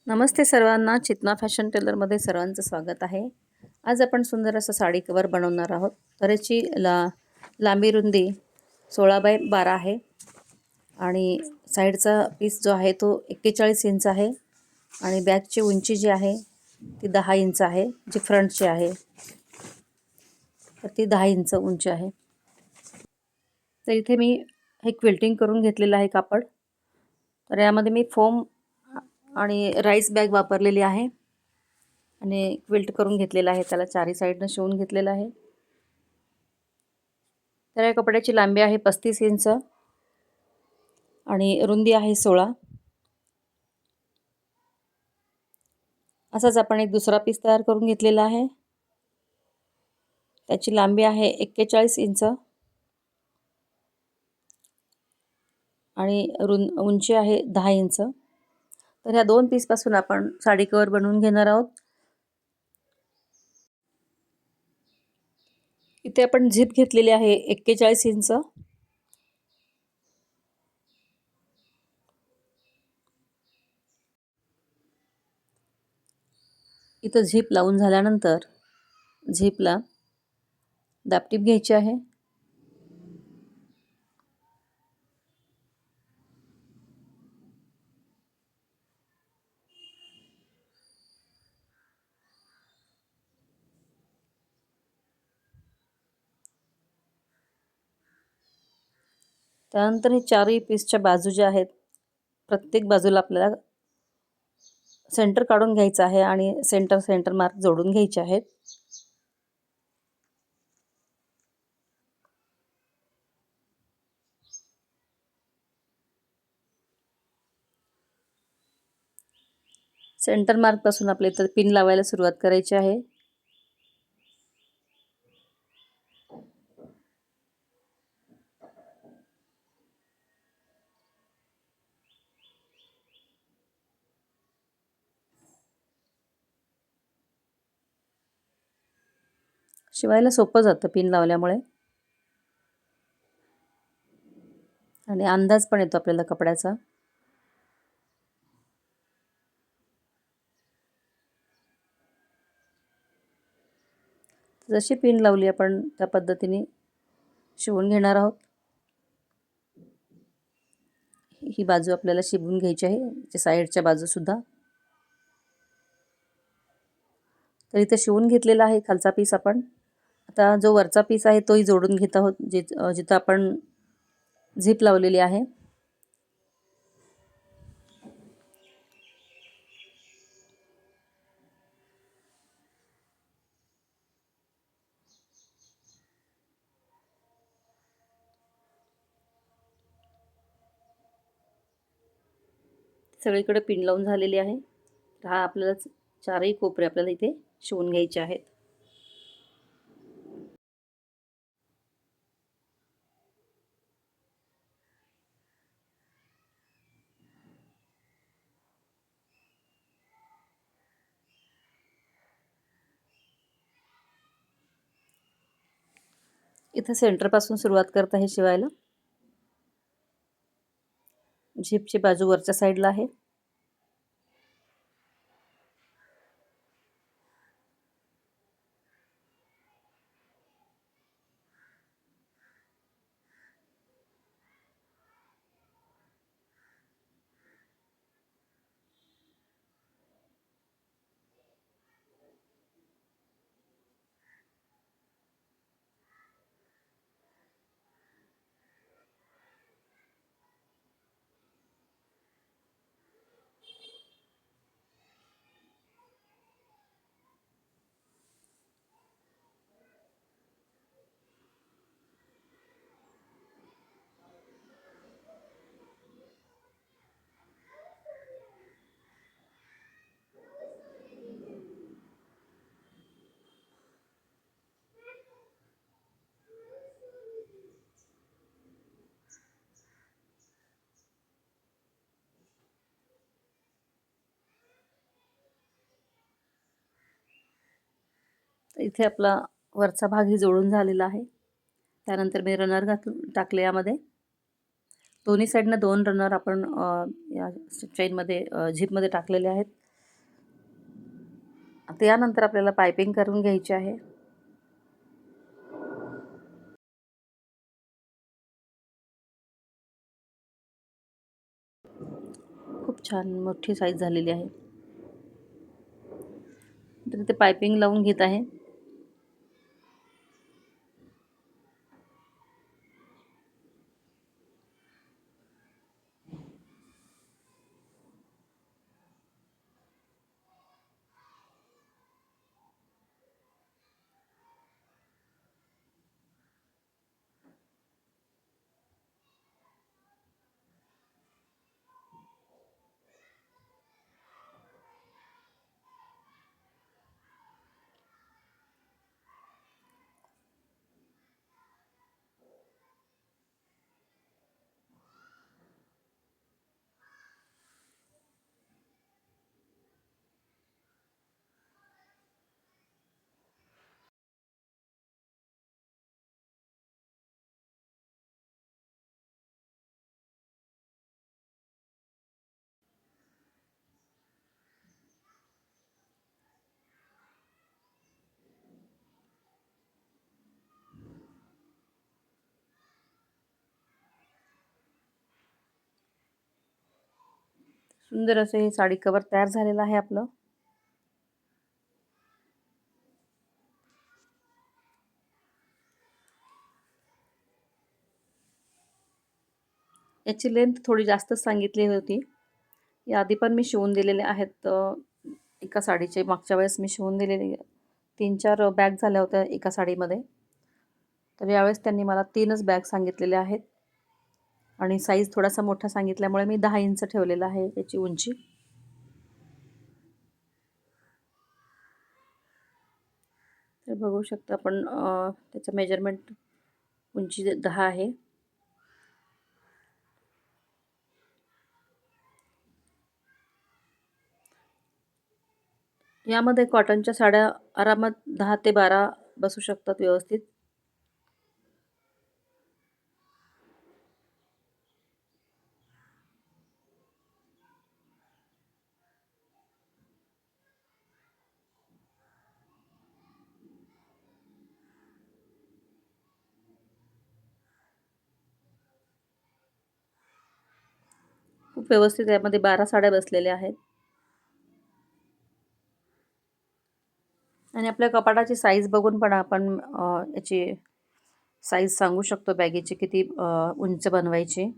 नमस्ते सर्वांना. चितना फॅशन टेलरमध्ये सर्वांचं स्वागत आहे. आज आपण सुंदर असं साडी कवर बनवणार आहोत. तर याची लांबी रुंदी 16x12 आहे आणि साईडचा पीस जो आहे तो 41 इंच आहे आणि बॅकची उंची जी आहे ती 10 इंच आहे. जी फ्रंटची आहे तर ती 10 इंच उंची आहे. तर इथे मी हे क्विल्टिंग करून घेतलेलं आहे कापड. तर यामध्ये मी फोम आणि राईस बॅग वापरलेली आहे आणि क्विल्ट करून घेतलेला आहे. त्याला चारी साईडनं शिवून घेतलेलं आहे. तर या कपड्याची लांबी आहे 35 इंच आणि रुंदी आहे 16. असाच आपण एक दुसरा पीस तयार करून घेतलेला आहे. त्याची लांबी आहे 41 इंच आणि उंची आहे 10 इंच. तर ह्या दोन पीसपासून आपण साडी कवर बनवून घेणार आहोत. इथे आपण झिप घेतलेली आहे 41 इंच. इथं झिप लावून झाल्यानंतर झिपला दापटीप घ्यायची आहे. त्यानंतर हे चारही पीसच्या बाजू ज्या आहेत प्रत्येक बाजूला आपल्याला सेंटर काढून घ्यायचं आहे आणि सेंटर मार्क जोडून घ्यायचे आहेत. सेंटर मार्कपासून आपल्या इथं पिन लावायला सुरुवात करायची आहे. शिवायला सोपं जातं पिन लावल्यामुळे आणि अंदाज पण येतो आपल्याला कपड्याचा. जशी पिन लावली आपण त्या पद्धतीने शिवून घेणार आहोत. ही बाजू आपल्याला शिवून घ्यायची आहे, साईडच्या बाजूसुद्धा. तर इथे शिवून घेतलेला आहे खालचा पीस आपण. आता जो वरचा पीस आहे तोही जोडून घेत आहोत, जिथं आपण झिप लावलेली आहे. सगळीकडे पिन लावून झालेली आहे. हा आपल्याला चारही कोपरे आपल्याला इथे शिवून घ्यायचे आहेत. इथं सेंटरपासून सुरुवात करत आहे शिवायला. झिपची बाजू वरच्या साईडला आहे. इथे आपला वरचा भागही जोडून झालेला आहे. त्यानंतर मी रनर टाकले यामध्ये. दोन्ही साईडनं 2 रनर आपण या चेनमध्ये झिपमध्ये टाकलेले आहेत. आता यानंतर आपल्याला पायपिंग करून घ्यायची आहे. खूप छान मोठी साईज झालेली आहे. तर ते पायपिंग लावून घेत आहे. सुंदर असं हे साडी कवर तयार झालेलं आहे आपलं. याची लेंथ थोडी जास्तच सांगितली होती. याआधी पण मी शिवून दिलेले आहेत. एका साडीचे मागच्या वेळेस मी शिवून दिलेले 3-4 बॅग झाल्या होत्या एका साडीमध्ये. तर यावेळेस त्यांनी मला 3च बॅग सांगितलेल्या आहेत आणि साईज थोडासा मोठा सांगितल्यामुळे मी 10 इंच ठेवलेला आहे याची उंची. तर बघू शकता आपण त्याचं मेजरमेंट उंची 10 आहे. यामध्ये कॉटनच्या साड्या आरामात 10 ते 12 बसू शकतात व्यवस्थित. खूप व्यवस्थित यामध्ये 12 साड्या बसलेल्या आहेत. आणि आपल्या कपाटाची साईज बघून पण आपण याची साईज सांगू शकतो बॅगेची किती उंच बनवायची.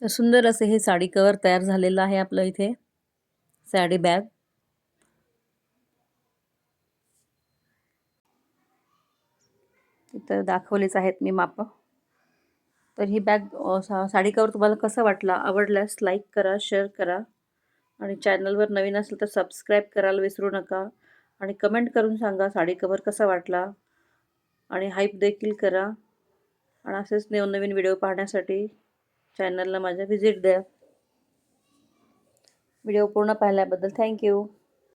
तर सुंदर असे हे साडी कवर तयार झालेलं आहे आपलं इथे. साडी बॅग. इथं दाखवलेच आहेत मी माप. तर ही बॅग साडी कवर तुम्हाला कसं वाटला? आवडल्यास लाईक करा, शेअर करा आणि चॅनलवर नवीन असेल तर सबस्क्राईब करायला विसरू नका आणि कमेंट करून सांगा साडी कवर कसा वाटला आणि हाईप देखील करा आणि असेच नवनवीन व्हिडिओ पाहण्यासाठी चॅनलला माझ्या व्हिजिट द्या. व्हिडिओ पूर्ण पाहिल्याबद्दल थँक्यू.